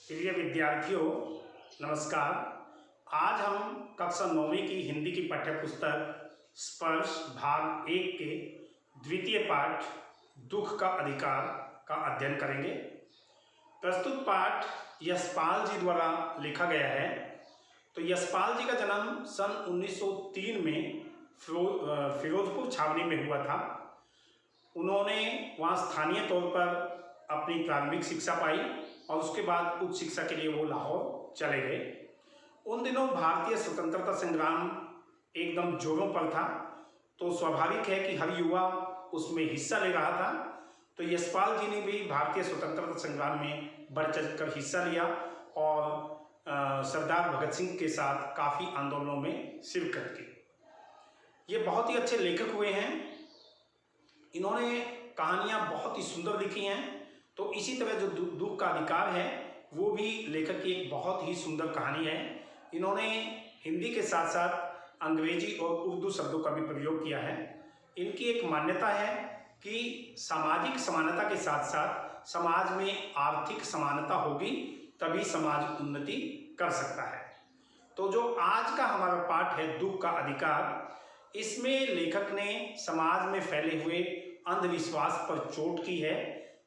प्रिय विद्यार्थियों, नमस्कार। आज हम कक्षा 9वीं की हिंदी की पाठ्यपुस्तक स्पर्श भाग 1 के द्वितीय पाठ दुख का अधिकार का अध्ययन करेंगे। प्रस्तुत पाठ यशपाल जी द्वारा लिखा गया है। तो यशपाल जी का जन्म सन 1903 में फिरोजपुर छावनी में हुआ था। उन्होंने वहाँ स्थानीय तौर पर अपनी प्रारंभिक शिक्षा पाई और उसके बाद उच्च शिक्षा के लिए वो लाहौर चले गए। उन दिनों भारतीय स्वतंत्रता संग्राम एकदम जोरों पर था, तो स्वाभाविक है कि हर युवा उसमें हिस्सा ले रहा था। तो यशपाल जी ने भी भारतीय स्वतंत्रता संग्राम में बढ़ चढ़ कर हिस्सा लिया और सरदार भगत सिंह के साथ काफ़ी आंदोलनों में शिरकत की। ये बहुत ही अच्छे लेखक हुए हैं। इन्होंने कहानियाँ बहुत ही सुंदर लिखी हैं। तो इसी तरह जो दुख का अधिकार है वो भी लेखक की एक बहुत ही सुंदर कहानी है। इन्होंने हिंदी के साथ साथ अंग्रेजी और उर्दू शब्दों का भी प्रयोग किया है। इनकी एक मान्यता है कि सामाजिक समानता के साथ साथ समाज में आर्थिक समानता होगी तभी समाज उन्नति कर सकता है। तो जो आज का हमारा पाठ है दुख का अधिकार, इसमें लेखक ने समाज में फैले हुए अंधविश्वास पर चोट की है।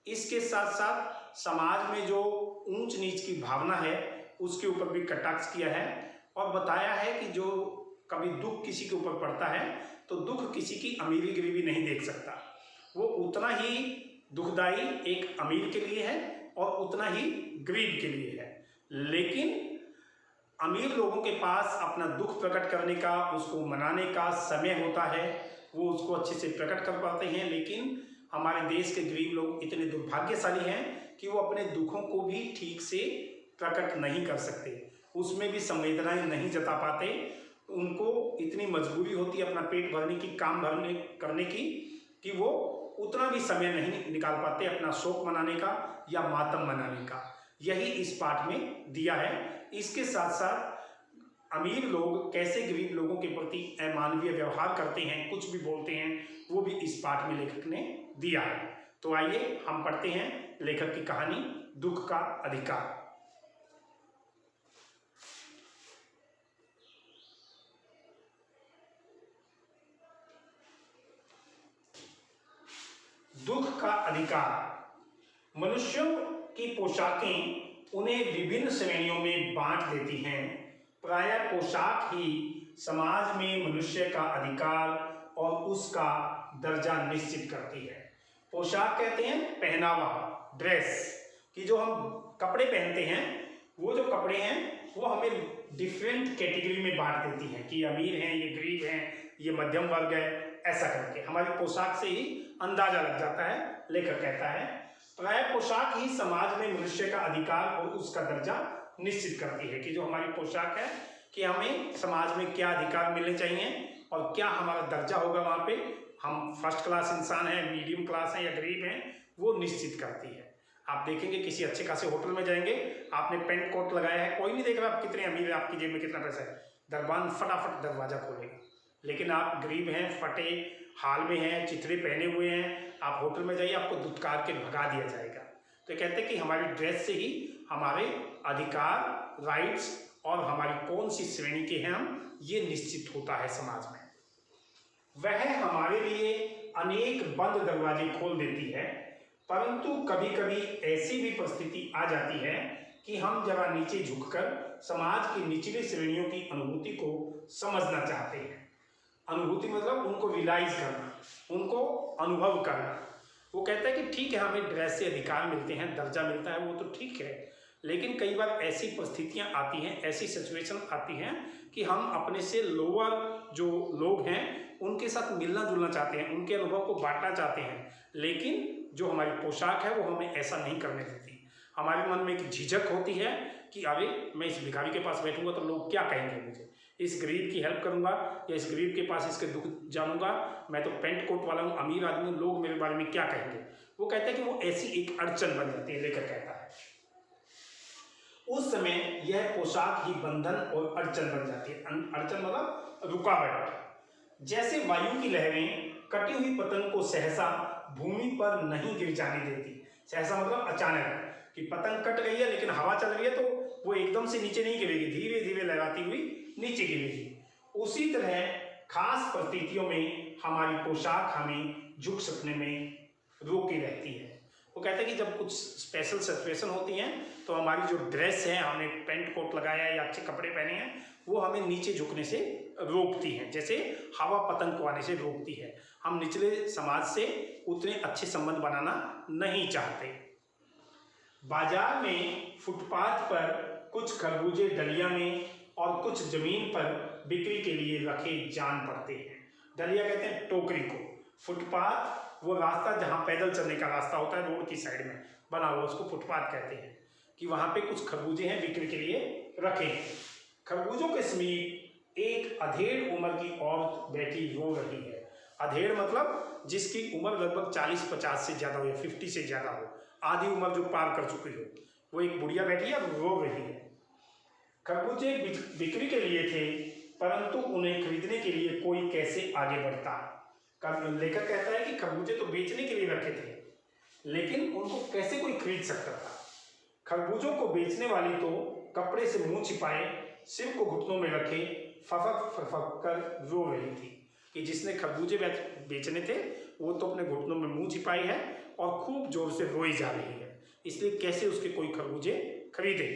इसके साथ साथ समाज में जो ऊंच नीच की भावना है उसके ऊपर भी कटाक्ष किया है और बताया है कि जो कभी दुख किसी के ऊपर पड़ता है तो दुख किसी की अमीरी गरीबी नहीं देख सकता। वो उतना ही दुखदाई एक अमीर के लिए है और उतना ही गरीब के लिए है। लेकिन अमीर लोगों के पास अपना दुख प्रकट करने का, उसको मनाने का समय होता है, वो उसको अच्छे से प्रकट कर पाते हैं। लेकिन हमारे देश के गरीब लोग इतने दुर्भाग्यशाली हैं कि वो अपने दुखों को भी ठीक से प्रकट नहीं कर सकते, उसमें भी संवेदनाएं नहीं जता पाते। उनको इतनी मजबूरी होती है अपना पेट भरने की, काम भरने करने की, कि वो उतना भी समय नहीं निकाल पाते अपना शोक मनाने का या मातम मनाने का। यही इस पाठ में दिया है। इसके साथ साथ अमीर लोग कैसे गरीब लोगों के प्रति अमानवीय व्यवहार करते हैं, कुछ भी बोलते हैं, वो भी इस पाठ में लेखक ने दिया है। तो आइए हम पढ़ते हैं लेखक की कहानी दुख का अधिकार। दुख का अधिकार। मनुष्यों की पोशाकें उन्हें विभिन्न श्रेणियों में बांट देती हैं। प्रायः पोशाक ही समाज में मनुष्य का अधिकार और उसका दर्जा निश्चित करती है। पोशाक कहते हैं पहनावा, ड्रेस, कि जो हम कपड़े पहनते हैं, वो जो कपड़े हैं वो हमें डिफरेंट कैटेगरी में बांट देती हैं कि अमीर हैं, ये गरीब हैं, ये मध्यम वर्ग है, ऐसा करके हमारी पोशाक से ही अंदाजा लग जाता है। लेखक कहता है प्रायः पोशाक ही समाज में मनुष्य का अधिकार और उसका दर्जा निश्चित करती है, कि जो हमारी पोशाक है कि हमें समाज में क्या अधिकार मिलने चाहिए और क्या हमारा दर्जा होगा, वहाँ पे हम फर्स्ट क्लास इंसान हैं, मीडियम क्लास हैं या गरीब हैं, वो निश्चित करती है। आप देखेंगे किसी अच्छे खासे होटल में जाएंगे, आपने पेंट कोट लगाया है, कोई नहीं देख रहा आप कितने अमीर हैं, आपकी जेब में कितना पैसा है, दरबान फटाफट दरवाजा खोलेगा। लेकिन आप गरीब हैं, फटे हाल में हैं, चिथड़े पहने हुए हैं, आप होटल में जाइए, आपको दुत्कार के भगा दिया जाएगा। तो कहते हैं कि हमारी ड्रेस से ही हमारे अधिकार, राइट्स और हमारी कौन सी श्रेणी के हैं हम, ये निश्चित होता है समाज में। वह हमारे लिए अनेक बंद दरवाजे खोल देती है, परंतु कभी कभी ऐसी भी परिस्थिति आ जाती है कि हम जरा नीचे झुककर समाज की निचली श्रेणियों की अनुभूति को समझना चाहते हैं। अनुभूति मतलब उनको रियलाइज करना, उनको अनुभव करना। वो कहता है कि ठीक है, हमें ड्रेस से अधिकार मिलते हैं, दर्जा मिलता है, वो तो ठीक है, लेकिन कई बार ऐसी परिस्थितियां आती हैं, ऐसी सिचुएशन आती हैं कि हम अपने से लोअर जो लोग हैं उनके साथ मिलना जुलना चाहते हैं, उनके अनुभव को बांटना चाहते हैं, लेकिन जो हमारी पोशाक है वो हमें ऐसा नहीं करने देती। हमारे मन में एक झिझक होती है कि अरे मैं इस भिखारी के पास बैठूंगा तो लोग क्या कहेंगे मुझे, इस गरीब की हेल्प करूंगा या इस गरीब के पास इसके दुख जानूंगा, मैं तो पेंट कोट वाला हूँ, अमीर आदमी हूँ, लोग मेरे बारे में क्या कहेंगे। वो कहते हैं कि वो ऐसी एक अड़चन बन जाती है। लेखक कहता है उस समय यह पोशाक ही बंधन और अड़चन बन जाती है। अड़चन मतलब रुकावट। जैसे वायु की लहरें कटी हुई पतंग को सहसा भूमि पर नहीं गिर जाने देती। सहसा मतलब अचानक, कि पतंग कट गई है लेकिन हवा चल रही है तो वो एकदम से नीचे नहीं गिरेगी, धीरे धीरे लहराती हुई नीचे गिरेगी। उसी तरह खास परिस्थितियों में हमारी पोशाक हमें झुक सकने में रोकी रहती है। वो कहते हैं कि जब कुछ स्पेशल सिचुएशन होती हैं तो हमारी जो ड्रेस है, हमने पेंट कोट लगाया है या अच्छे कपड़े पहने हैं, वो हमें नीचे झुकने से रोकती है, जैसे हवा पतंग को आने से रोकती है। हम निचले समाज से उतने अच्छे संबंध बनाना नहीं चाहते। बाजार में फुटपाथ पर कुछ खरबूजे डलिया में और कुछ जमीन पर बिक्री के लिए रखे जान पड़ते हैं। डलिया कहते हैं टोकरी को। फुटपाथ वो रास्ता जहाँ पैदल चलने का रास्ता होता है, रोड की साइड में बना हुआ, उसको फुटपाथ कहते हैं। कि वहाँ पे कुछ खरबूजे हैं बिक्री के लिए रखे हैं। खरबूजों के समीप एक अधेड़ उम्र की औरत बैठी रो रही है। अधेड़ मतलब जिसकी उम्र लगभग 40-50 से ज़्यादा हो या 50 से ज़्यादा हो, आधी उम्र जो पार कर चुकी हो, वो एक बुढ़िया बैठी है और रो रही है। खरबूजे बिक्री के लिए थे, परंतु उन्हें खरीदने के लिए कोई कैसे आगे बढ़ता। लेखक कहता है कि खरबूजे तो बेचने के लिए रखे थे, लेकिन उनको कैसे कोई खरीद सकता था। खरबूजों को बेचने वाली तो कपड़े से मुंह छिपाए, सिर को घुटनों में रखे फफक फफक कर रो रही थी। कि जिसने खरबूजे बेचने थे वो तो अपने घुटनों में मुंह छिपाई है और खूब जोर से रोई जा रही है, इसलिए कैसे उसके कोई खरबूजे खरीदे।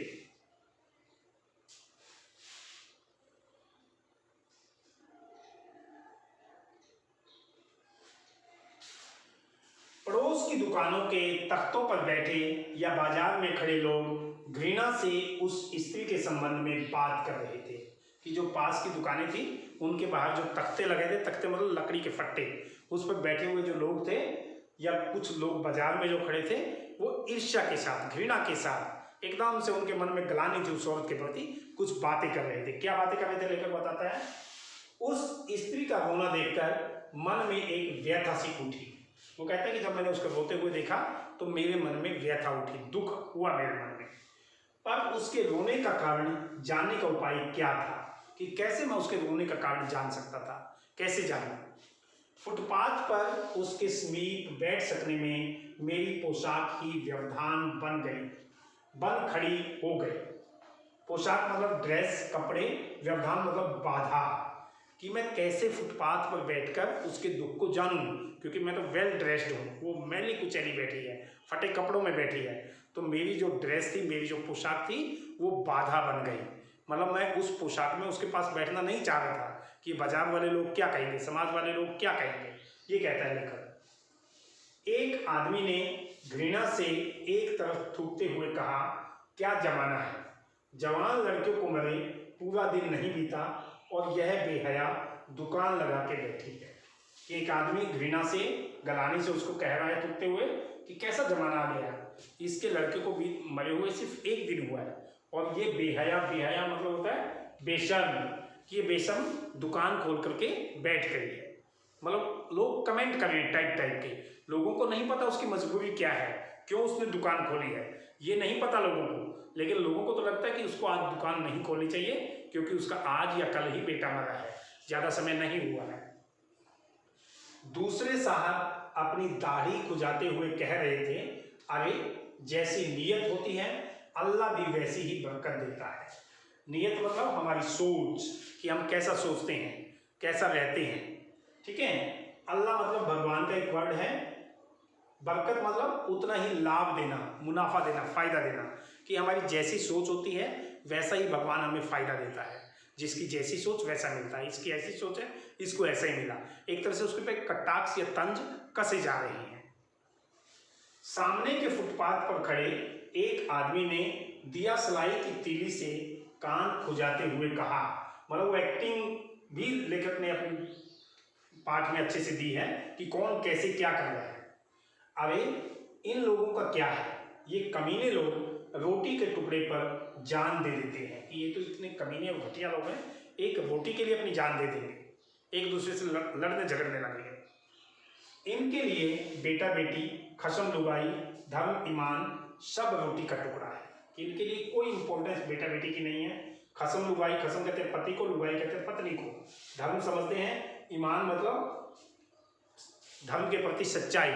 पड़ोस की दुकानों के तख्तों पर बैठे या बाजार में खड़े लोग घृणा से उस स्त्री के संबंध में बात कर रहे थे। कि जो पास की दुकानें थी उनके बाहर जो तख्ते लगे थे, तख्ते मतलब लकड़ी के फट्टे, उस पर बैठे हुए जो लोग थे या कुछ लोग बाजार में जो खड़े थे, वो ईर्ष्या के साथ, घृणा के साथ, एकदम से उनके मन में ग्लानि थी उस औरत के प्रति, कुछ बातें कर रहे थे। क्या बातें कर रहे थे लेखक बताता है। उस स्त्री का रोना देखकर मन में एक व्यथा सी उठी। वो कहता है कि जब मैंने उसको रोते हुए देखा तो मेरे मन में व्यथा उठी, दुख हुआ मेरे मन में। पर उसके रोने का कारण जानने का उपाय क्या था, कि कैसे मैं उसके रोने का कारण जान सकता था, कैसे जानूं। फुटपाथ पर उसके समीप बैठ सकने में मेरी पोशाक ही व्यवधान बन खड़ी हो गई। पोशाक मतलब ड्रेस, कपड़े, व्यवधान मतलब बाधा, कि मैं कैसे फुटपाथ पर बैठकर उसके दुख को जानूं, क्योंकि मैं तो वेल ड्रेस्ड हूँ, वो मैली कुचैली बैठी है, फटे कपड़ों में बैठी है, तो मेरी जो ड्रेस थी, मेरी जो पोशाक थी, वो बाधा बन गई। मतलब मैं उस पोशाक में उसके पास बैठना नहीं चाह रहा था कि बाजार वाले लोग क्या कहेंगे, समाज वाले लोग क्या कहेंगे, ये कहता है लेखक। एक आदमी ने घृणा से एक तरफ थूकते हुए कहा, क्या जमाना है, जवान लड़कियों को मरे पूरा दिन नहीं बीता और यह बेहया दुकान लगा के बैठी है। एक आदमी घृणा से, गलाने से उसको कह रहा है थूकते हुए कि कैसा जमाना आ गया, इसके लड़के को भी मरे हुए सिर्फ एक दिन हुआ है और ये बेहया मतलब होता है बेशर्म, कि ये बेशर्म दुकान खोल करके बैठ गई है। मतलब लोग कमेंट कर रहे हैं टाइप के, लोगों को नहीं पता उसकी मजबूरी क्या है, क्यों उसने दुकान खोली है, ये नहीं पता लोगों को, लेकिन लोगों को तो लगता है कि उसको आज दुकान नहीं खोलनी चाहिए क्योंकि उसका आज या कल ही बेटा मरा है, ज़्यादा समय नहीं हुआ है। दूसरे साहब अपनी दाढ़ी खुजाते हुए कह रहे थे, अरे जैसी नीयत होती है अल्लाह भी वैसी ही बरकत देता है। नीयत मतलब हमारी सोच, कि हम कैसा सोचते हैं, कैसा रहते हैं, ठीक है। अल्लाह मतलब भगवान का एक वर्ड है। बरकत मतलब उतना ही लाभ देना, मुनाफा देना, फायदा देना, कि हमारी जैसी सोच होती है वैसा ही भगवान हमें फायदा देता है। जिसकी जैसी सोच वैसा मिलता है, इसकी ऐसी सोच है इसको ऐसा ही मिला। एक तरह से उसके पे कटाक्ष या तंज कसे जा रही हैं। सामने के फुटपाथ पर खड़े एक आदमी ने दिया सलाई की तीली से कान खुजाते हुए कहा, मतलब वो एक्टिंग भी लेखक ने अपनी पाठ में अच्छे से दी है कि कौन कैसे क्या कर रहा है। अरे इन लोगों का क्या है, ये कमीने लोग रोटी के टुकड़े पर जान दे देते हैं। कि ये तो इतने कमीने और घटिया लोग हैं, एक रोटी के लिए अपनी जान दे देंगे, एक दूसरे से लड़ने झगड़ने लगेंगे। इनके लिए बेटा बेटी, खसम लुगाई, धर्म ईमान सब रोटी का टुकड़ा है। इनके लिए कोई इंपॉर्टेंस बेटा बेटी की नहीं है। खसम लुगाई, खसम कहते हैं पति को, लुगाई कहते हैं पत्नी को, धर्म समझते हैं, ईमान मतलब धर्म के प्रति सच्चाई,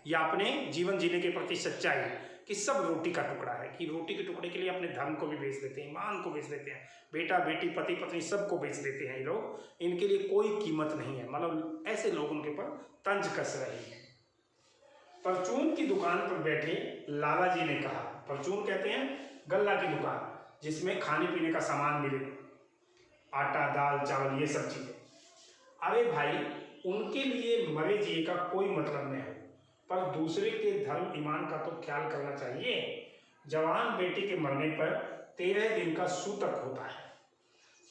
या अपने जीवन जीने के प्रति सच्चाई कि सब रोटी का टुकड़ा है, कि रोटी के टुकड़े के लिए अपने धर्म को भी बेच देते हैं, ईमान को बेच देते हैं, बेटा बेटी पति पत्नी सबको बेच देते हैं ये लोग, इनके लिए कोई कीमत नहीं है। मतलब ऐसे लोग उनके ऊपर तंज कस रहे हैं। परचून की दुकान पर बैठे लाला जी ने कहा, परचून कहते हैं गल्ला की दुकान जिसमें खाने पीने का सामान मिले, आटा दाल चावल ये सब चीजें। अरे भाई, उनके लिए मरे जिए का कोई मतलब नहीं है, पर दूसरे के धर्म ईमान का तो ख्याल करना चाहिए। जवान बेटे के मरने पर 13 दिन का सूतक होता है।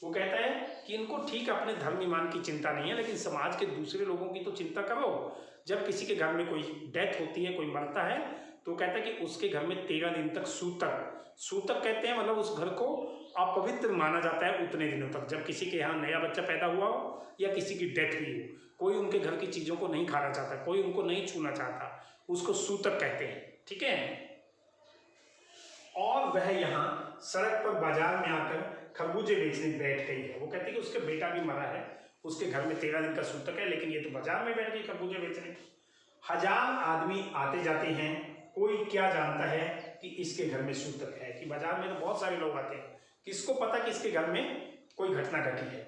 वो कहता है कि इनको ठीक अपने धर्म ईमान की चिंता नहीं है, लेकिन समाज के दूसरे लोगों की तो चिंता करो। जब किसी के घर में कोई डेथ होती है, कोई मरता है, तो कहता है कि उसके घर में 13 दिन तक सूतक कहते हैं, मतलब उस घर को अपवित्र माना जाता है उतने दिनों तक। जब किसी के यहाँ नया बच्चा पैदा हुआ हो या किसी की डेथ हुई हो, कोई उनके घर की चीज़ों को नहीं खाना चाहता, कोई उनको नहीं छूना चाहता, उसको सूतक कहते हैं। ठीक है। और वह यहाँ सड़क पर बाजार में आकर खरबूजे बेचने बैठ गई है। वो कहती है कि उसका बेटा भी मरा है, उसके घर में 13 दिन का सूतक है, लेकिन ये तो बाजार में बैठ गई खरबूजे बेचने। 1000 आदमी आते जाते हैं, कोई क्या जानता है कि इसके घर में सूतक है। कि बाजार में तो बहुत सारे लोग आते हैं, किसको पता कि इसके घर में कोई घटना घटी है।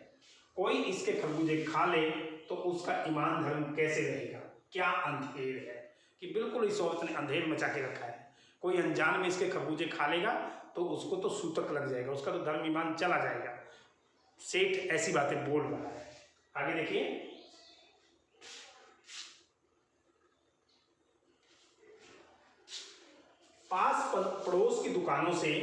कोई इसके खरबूजे खा ले तो उसका ईमान धर्म कैसे रहेगा। क्या अंधेर है कि बिल्कुल इस औरत ने अंधेर मचा के रखा है। कोई अनजान में इसके खरबूजे खा लेगा तो उसको तो सूतक लग जाएगा, उसका तो धर्म ईमान चला जाएगा। सेठ ऐसी बातें बोल रहा है। आगे देखिए, पास पड़ोस की दुकानों से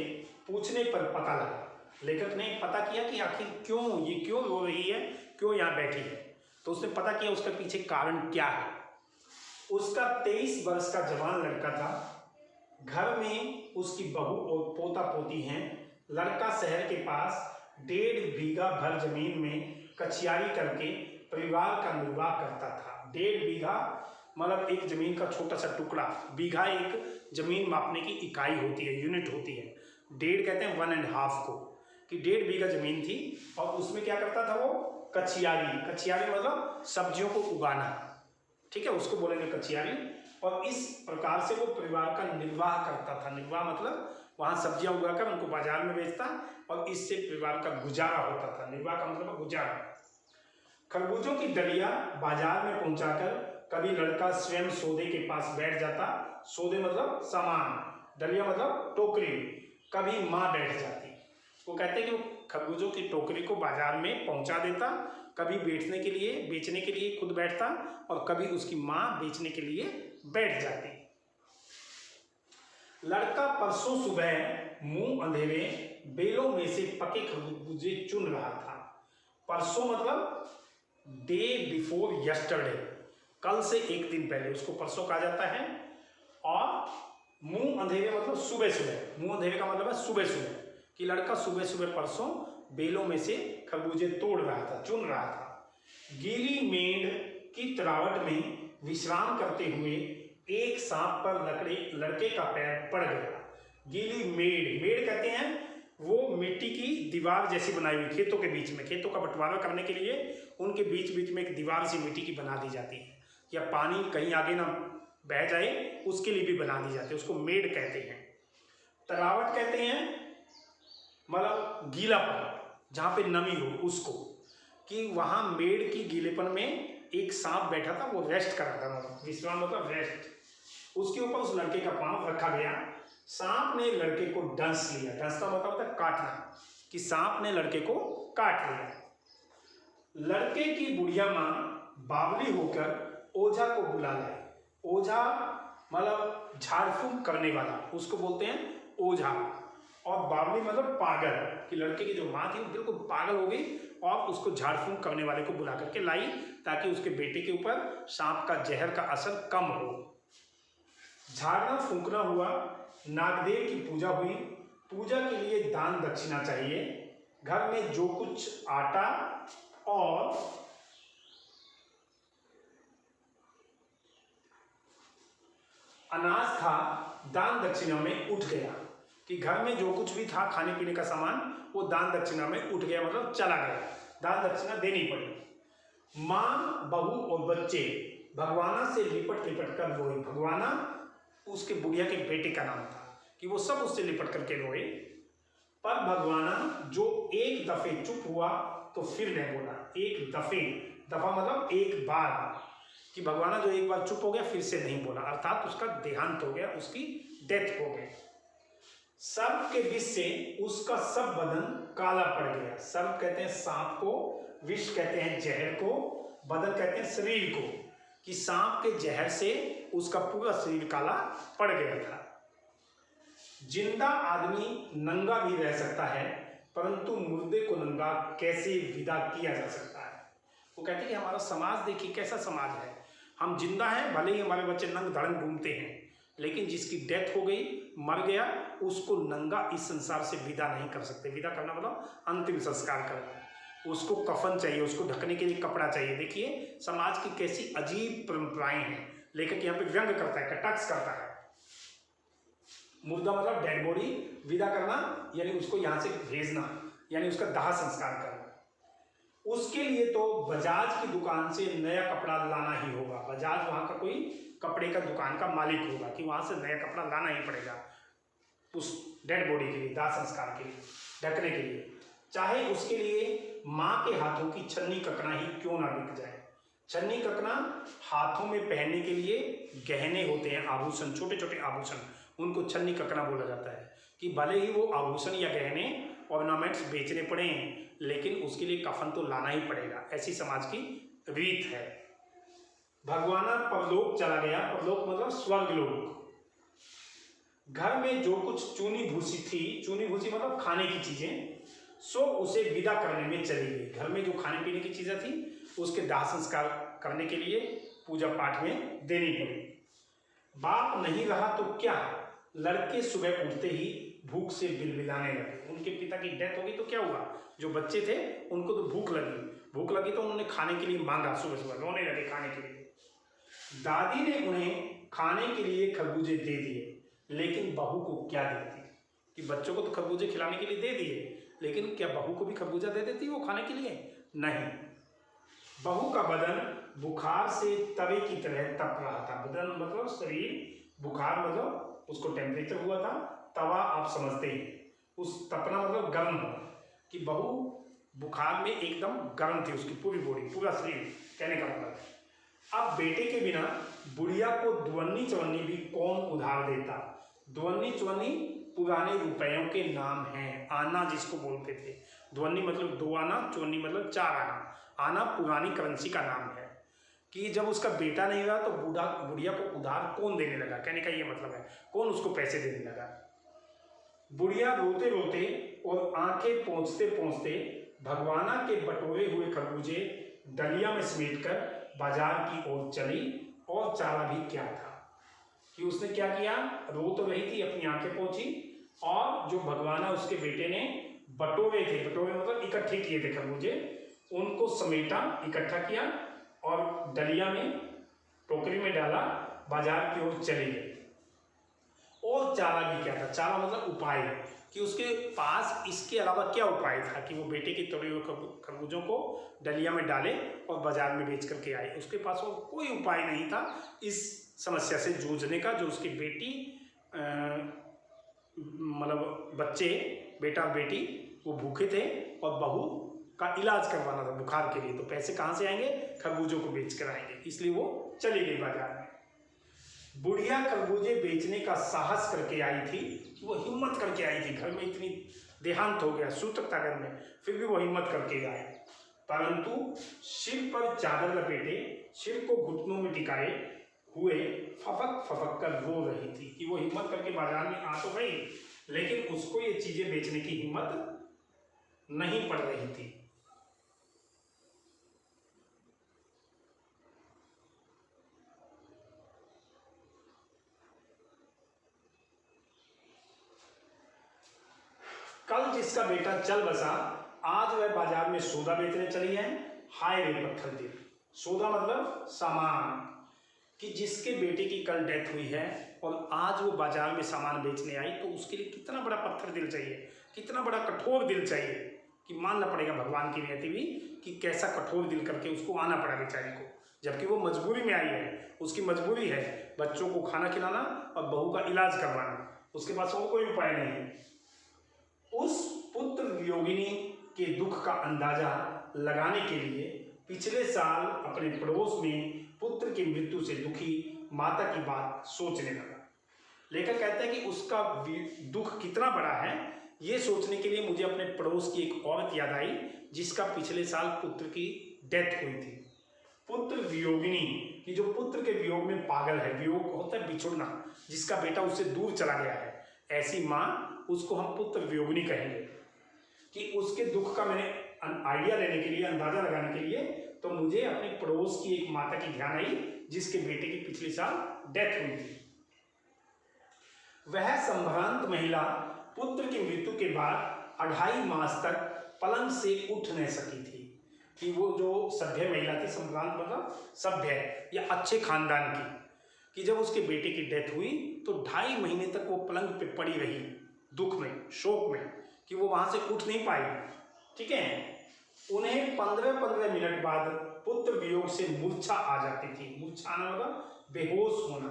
पूछने पर पता लगा, लेखक ने पता किया कि आखिर क्यों रो रही है, क्यों यहाँ बैठी है। तो उसने पता किया उसका पीछे कारण क्या है। उसका 23 वर्ष का जवान लड़का था, घर में उसकी बहू और पोता पोती हैं। लड़का शहर के पास 1.5 बीघा भर जमीन में कचियारी करके परिवार का निर्वाह करता था। 1.5 बीघा मतलब एक जमीन का छोटा सा टुकड़ा। बीघा एक जमीन मापने की इकाई होती है, यूनिट होती है। 1.5 कहते हैं 1.5 को, कि 1.5 बीघा जमीन थी और उसमें क्या करता था वो, कचियारी मतलब सब्जियों को उगाना। ठीक है, उसको बोलेंगे कचियारी। और इस प्रकार से वो परिवार का निर्वाह करता था। निर्वाह मतलब वहाँ सब्जियां उगाकर उनको बाजार में बेचता और इससे परिवार का गुजारा होता था। निर्वाह का मतलब गुजारा। खरबूजों की डलिया बाजार में पहुंचाकर कभी लड़का स्वयं सौदे के पास बैठ जाता। सौदे मतलब सामान, डलिया मतलब टोकरी। कभी माँ बैठ जाती। वो कहते हैं कि वो खरबूजों की टोकरी को बाजार में पहुंचा देता, कभी बेचने के लिए खुद बैठता और कभी उसकी माँ बेचने के लिए बैठ जाती। लड़का परसों सुबह मुंह अंधेरे बेलों में से पके खरबूजे चुन रहा था। परसों मतलब डे बिफोर यस्टरडे, कल से एक दिन पहले उसको परसों कहा जाता है। और मुंह अंधेरे मतलब सुबह सुबह, मुंह अंधेरे का मतलब है सुबह सुबह, कि लड़का सुबह सुबह परसों बेलों में से खरबूजे तोड़ रहा था, चुन रहा था। गीली मेड़ की तरावट में विश्राम करते हुए एक सांप पर लड़के का पैर पड़ गया। गीली मेड़ कहते हैं वो मिट्टी की दीवार जैसी बनाई हुई, खेतों के बीच में, खेतों का बंटवारा करने के लिए उनके बीच बीच में एक दीवार सी मिट्टी की बना दी जाती है, या पानी कहीं आगे ना बह जाए उसके लिए भी बना दी जाती है, उसको मेड़ कहते हैं। तरावट कहते हैं मतलब गीलापन, जहाँ पे नमी हो उसको, कि वहाँ मेड़ की गीलेपन में एक सांप बैठा था, वो रेस्ट कर रहा था, मतलब विश्राम मतलब रेस्ट। उसके ऊपर उस लड़के का पांव रखा गया। सांप ने लड़के को डंस लिया। डंस का मतलब होता है काटना, कि सांप ने लड़के को काट लिया। लड़के की बुढ़िया माँ बावली होकर ओझा को बुला लाई। ओझा मतलब झाड़ फूंक करने वाला, उसको बोलते हैं ओझा। और बावली मतलब पागल, कि लड़के की जो माँ थी वो बिल्कुल पागल हो गई और उसको झाड़ फूंक करने वाले को बुला करके लाई, ताकि उसके बेटे के ऊपर सांप का जहर का असर कम हो। झाड़ना फूंकना हुआ, नागदेव की पूजा हुई। पूजा के लिए दान दक्षिणा चाहिए। घर में जो कुछ आटा और अनाज था दान दक्षिणा में उठ गया, कि घर में जो कुछ भी था खाने पीने का सामान वो दान दक्षिणा में उठ गया, मतलब चला गया, दान दक्षिणा देनी पड़ी। माँ, बहू और बच्चे भगवाना से लिपट लिपट कर रोए। भगवाना उसके बुढ़िया के बेटे का नाम था कि वो सब उससे लिपट करके रोए, पर भगवाना जो एक दफे चुप हुआ तो फिर नहीं बोला। एक दफे, दफा मतलब एक बार, कि भगवाना जो एक बार चुप हो गया फिर से नहीं बोला, अर्थात उसका देहांत हो गया, उसकी डेथ हो गई। सर्प के विष से उसका सब बदन काला पड़ गया। सर्प कहते हैं सांप को, विष कहते हैं जहर को, बदन कहते हैं शरीर को, कि सांप के जहर से उसका पूरा शरीर काला पड़ गया था। जिंदा आदमी नंगा भी रह सकता है, परंतु मुर्दे को नंगा कैसे विदा किया जा सकता है। वो कहते हैं कि हमारा समाज देखिए कैसा समाज है, हम जिंदा हैं, भले ही हमारे बच्चे नंग धड़ंग घूमते हैं, लेकिन जिसकी डेथ हो गई, मर गया, उसको नंगा इस संसार से विदा नहीं कर सकते। विदा करना मतलब अंतिम संस्कार करना। उसको कफन चाहिए, उसको ढकने के लिए कपड़ा चाहिए। देखिए समाज की कैसी अजीब परंपराएं हैं। लेखक यहाँ पे व्यंग करता है, कटाक्ष करता है। मुर्दा मतलब डेड बॉडी, विदा करना यानी उसको यहाँ से भेजना, यानी उसका दाह संस्कार करना। उसके लिए तो बजाज की दुकान से नया कपड़ा लाना ही होगा। बजाज वहाँ का कोई कपड़े का दुकान का मालिक होगा कि वहाँ से नया कपड़ा लाना ही पड़ेगा उस डेड बॉडी के लिए, दाह संस्कार के लिए, ढकने के लिए, चाहे उसके लिए माँ के हाथों की छन्नी ककना ही क्यों ना बिक जाए। छन्नी ककना हाथों में पहनने के लिए गहने होते हैं, आभूषण, छोटे छोटे आभूषण, उनको छन्नी ककना बोला जाता है। कि भले ही वो आभूषण या गहने ऑर्नामेंट्स बेचने पड़े, लेकिन उसके लिए कफन तो लाना ही पड़ेगा। ऐसी समाज की रीत है। भगवाना परलोक चला गया। परलोक मतलब स्वर्गलोक। घर में जो कुछ चूनी भूसी थी, चूनी भूसी मतलब खाने की चीजें, सो उसे विदा करने में चली गई। घर में जो खाने पीने की चीजें थी उसके दाह संस्कार करने के लिए पूजा पाठ में देनी पड़ी। बाप नहीं रहा तो क्या, लड़के सुबह उठते ही भूख से बिलबिलाने लगे। उनके पिता की डेथ हो गई तो क्या हुआ, जो बच्चे थे उनको तो भूख लगी तो उन्होंने खाने के लिए मांगा, सुबह सुबह रोने लगे खाने के लिए। दादी ने उन्हें खाने के लिए खरबूजे दे दिए, लेकिन बहू को क्या देती, कि बच्चों को तो खरबूजे खिलाने के लिए दे दिए, लेकिन क्या बहू को भी खरबूजा दे देती वो खाने के लिए? नहीं। बहू का बदन बुखार से तवे की तरह तप रहा था। बदन मतलब शरीर, बुखार मतलब उसको टेम्परेचर हुआ था, तवा आप समझते ही, उस तपना मतलब गर्म हो, कि बहू बुखार में एकदम गर्म थी, उसकी पूरी बॉडी, पूरा शरीर, कहने का मतलब। अब बेटे के बिना बुढ़िया को दुवन्नी चवन्नी भी कौन उधार देता। दुवन्नी चवन्नी पुराने रुपयों के नाम हैं, आना जिसको बोलते थे। दुवन्नी मतलब 2 आना, चवन्नी मतलब 4 आना। आना पुरानी करेंसी का नाम है। कि जब उसका बेटा नहीं रहा तो बुढ़िया को उधार कौन देने लगा, कहने का ये मतलब है, कौन उसको पैसे देने लगा। बुढ़िया रोते रोते और आंखें पोंछते पोंछते भगवाना के बटोरे हुए खरबूजे डलिया में समेटकर बाजार की ओर चली। और चारा भी क्या था कि उसने क्या किया, रो तो रही थी, अपनी आंखें पोंछी, और जो भगवाना उसके बेटे ने बटोरे थे, बटोरे मतलब इकट्ठे किए थे खरबूजे, उनको समेटा, इकट्ठा किया और डलिया में, टोकरी में डाला, बाजार की ओर चली गई। और चारा भी क्या था, चारा मतलब उपाय, कि उसके पास इसके अलावा क्या उपाय था कि वो बेटे के तोड़े हुए खरबूजों को डलिया में डाले और बाजार में बेच करके आए। उसके पास और कोई उपाय नहीं था इस समस्या से जूझने का, जो उसकी बेटी मतलब बच्चे, बेटा और बेटी वो भूखे थे और बहू का इलाज करवाना था बुखार के लिए, तो पैसे कहाँ से आएंगे, खरबूजों को बेच कर आएंगे, इसलिए वो चली गई बाजार में। बुढ़िया खरबूजे बेचने का साहस करके आई थी, वो हिम्मत करके आई थी। घर में इतनी देहांत हो गया, सूतकता घर में, फिर भी वो हिम्मत करके आए, परंतु सिर पर चादर लपेटे, सिर को घुटनों में टिकाए हुए फफक फफक कर रो रही थी। कि वो हिम्मत करके बाजार में आ तो गई, लेकिन उसको ये चीजें बेचने की हिम्मत नहीं पड़ रही थी। कल जिसका बेटा चल बसा, आज वह बाजार में सौदा बेचने चली है। हाय रे पत्थर दिल। सौदा मतलब सामान, कि जिसके बेटे की कल डेथ हुई है और आज वो बाजार में सामान बेचने आई, तो उसके लिए कितना बड़ा पत्थर दिल चाहिए, कितना बड़ा कठोर दिल चाहिए, कि मानना पड़ेगा भगवान की नियति भी, कि कैसा कठोर दिल करके उसको आना पड़ा बेचारी को, जबकि वो मजबूरी में आई है, उसकी मजबूरी है बच्चों को खाना खिलाना और बहू का इलाज करवाना, उसके पास और कोई उपाय नहीं है। उस पुत्र वियोगिनी के दुख का अंदाजा लगाने के लिए पिछले साल अपने पड़ोस में पुत्र की मृत्यु से दुखी माता की बात सोचने लगा। लेखक कहते हैं कि उसका दुख कितना बड़ा है ये सोचने के लिए मुझे अपने पड़ोस की एक औरत याद आई जिसका पिछले साल पुत्र की डेथ हुई थी। पुत्र वियोगिनी कि जो पुत्र के वियोग में पागल है, वियोग होता है बिछुड़ना, जिसका बेटा उससे दूर चला गया है, ऐसी माँ उसको हम पुत्र वियोगिनी कहेंगे। कि उसके दुख का मैंने आइडिया लेने के लिए, अंदाजा लगाने के लिए, तो मुझे अपने पड़ोस की एक माता की ध्यान आई जिसके बेटे की पिछले साल डेथ हुई थी। वह संभ्रांत महिला पुत्र की मृत्यु के बाद 2.5 मास तक पलंग से उठ नहीं सकी थी। कि वो जो सभ्य महिला थी, संभ्रांत मतलब सभ्य या अच्छे खानदान की, कि जब उसके बेटे की डेथ हुई तो 2.5 महीने तक वो पलंग पे पड़ी रही, दुख में, शोक में, कि वो वहां से उठ नहीं पाई। ठीक है। उन्हें 15-15 मिनट बाद पुत्र वियोग से मूर्छा आ जाती थी। मूर्छा आना मतलब बेहोश होना,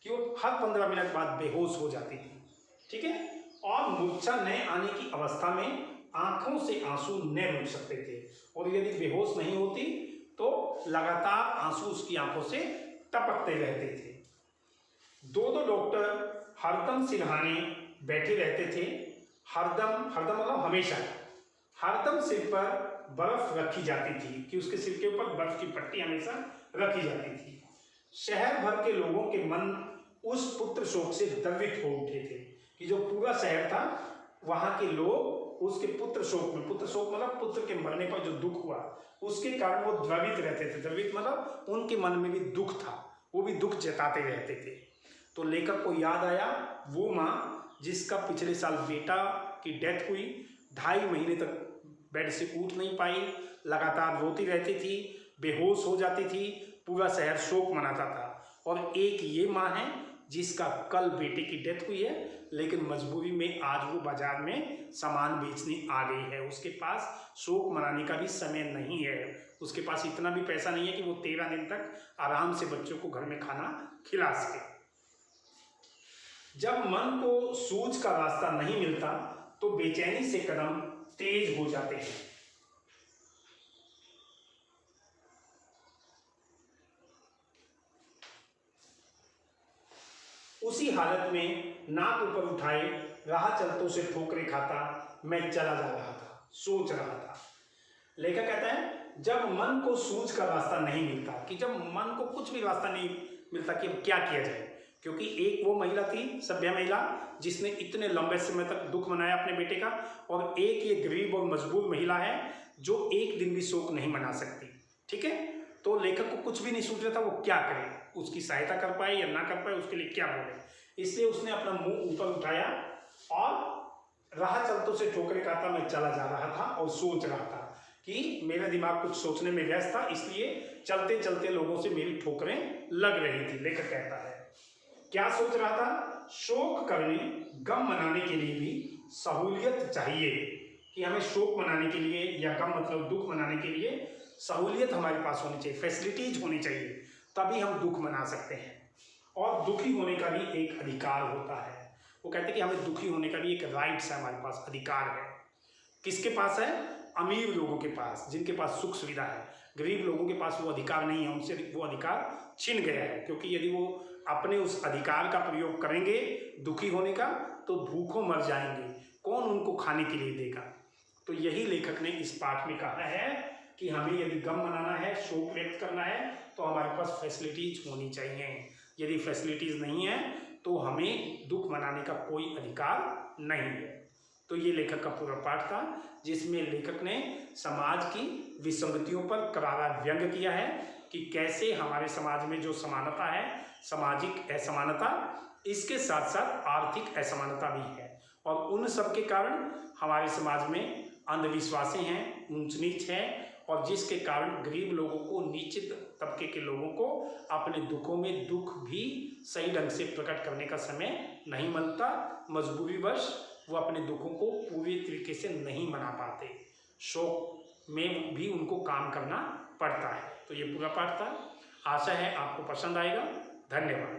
कि वो हर 15 मिनट बाद बेहोश हो जाती थी। ठीक है। और मूर्छा न आने की अवस्था में आंखों से आंसू न रुक सकते थे, और यदि बेहोश नहीं होती तो लगातार आंसू उसकी आंखों से टपकते रहते थे। 2 डॉक्टर हरदम सिरहाने बैठे रहते थे। हरदम मतलब हमेशा, हरदम सिर पर बर्फ रखी जाती थी, कि उसके सिर के ऊपर बर्फ की पट्टी हमेशा रखी जाती थी। शहर भर के लोगों के मन उस पुत्र शोक से द्रवित हो उठे थे, कि जो पूरा शहर था वहां के लोग उसके पुत्र शोक में, पुत्र शोक मतलब पुत्र के मरने पर जो दुख हुआ उसके कारण वो द्रवित रहते थे। द्रवित मतलब उनके मन में भी दुख था, वो भी दुख जताते रहते थे। तो लेखक को याद आया वो माँ जिसका पिछले साल बेटा की डेथ हुई, 2.5 महीने तक बेड से उठ नहीं पाई, लगातार रोती रहती थी, बेहोश हो जाती थी, पूरा शहर शोक मनाता था। और एक ये माँ है जिसका कल बेटे की डेथ हुई है, लेकिन मजबूरी में आज वो बाजार में सामान बेचने आ गई है। उसके पास शोक मनाने का भी समय नहीं है, उसके पास इतना भी पैसा नहीं है कि वो 13 दिन तक आराम से बच्चों को घर में खाना खिला सके। जब मन को सूझ का रास्ता नहीं मिलता तो बेचैनी से कदम तेज हो जाते हैं। उसी हालत में नाक ऊपर उठाए राह चलतों से ठोकरे खाता मैं चला जा रहा था, सोच रहा था। लेखक कहता है जब मन को सूझ का रास्ता नहीं मिलता, कि जब मन को कुछ भी रास्ता नहीं मिलता कि अब क्या किया जाए, क्योंकि एक वो महिला थी, सभ्य महिला, जिसने इतने लंबे समय तक दुख मनाया अपने बेटे का, और एक ये गरीब और मजबूर महिला है जो एक दिन भी शोक नहीं मना सकती। ठीक है। तो लेखक को कुछ भी नहीं सूझ रहा था वो क्या करे, उसकी सहायता कर पाए या ना कर पाए, उसके लिए क्या बोले। इसलिए उसने अपना मुंह ऊपर उठाया और राह चलतों से ठोकरे खाता मैं चला जा रहा था और सोच रहा था कि मेरा दिमाग कुछ सोचने में व्यस्त था, इसलिए चलते चलते लोगों से मेरी ठोकरें लग रही थी। लेखक कहता है क्या सोच रहा था, शोक करने, गम मनाने के लिए भी सहूलियत चाहिए, कि हमें शोक मनाने के लिए या गम मतलब दुख मनाने के लिए सहूलियत हमारे पास होनी चाहिए, फैसिलिटीज होनी चाहिए, तभी हम दुख मना सकते हैं। और दुखी होने का भी एक अधिकार होता है। वो कहते हैं कि हमें दुखी होने का भी एक राइट्स है, हमारे पास अधिकार है। किसके पास है? अमीर लोगों के पास, जिनके पास सुख सुविधा है। गरीब लोगों के पास वो अधिकार नहीं है, उनसे वो अधिकार छिन गया है, क्योंकि यदि वो अपने उस अधिकार का प्रयोग करेंगे दुखी होने का तो भूखों मर जाएंगे, कौन उनको खाने के लिए देगा। तो यही लेखक ने इस पाठ में कहा है कि हमें यदि गम मनाना है, शोक व्यक्त करना है, तो हमारे पास फैसिलिटीज होनी चाहिए। यदि फैसिलिटीज नहीं है तो हमें दुख मनाने का कोई अधिकार नहीं है। तो ये लेखक का पूरा पाठ था, जिसमें लेखक ने समाज की विसंगतियों पर करारा व्यंग किया है कि कैसे हमारे समाज में जो समानता है, सामाजिक असमानता, इसके साथ साथ आर्थिक असमानता भी है, और उन सब के कारण हमारे समाज में अंधविश्वासें हैं, ऊंच नीच है, और जिसके कारण गरीब लोगों को, निश्चित तबके के लोगों को अपने दुखों में दुख भी सही ढंग से प्रकट करने का समय नहीं मिलता। मजबूरीवश वो अपने दुखों को पूरी तरीके से नहीं मना पाते, शोक में भी उनको काम करना पड़ता है। तो ये पूरा पाठ था। आशा है आपको पसंद आएगा। धन्यवाद।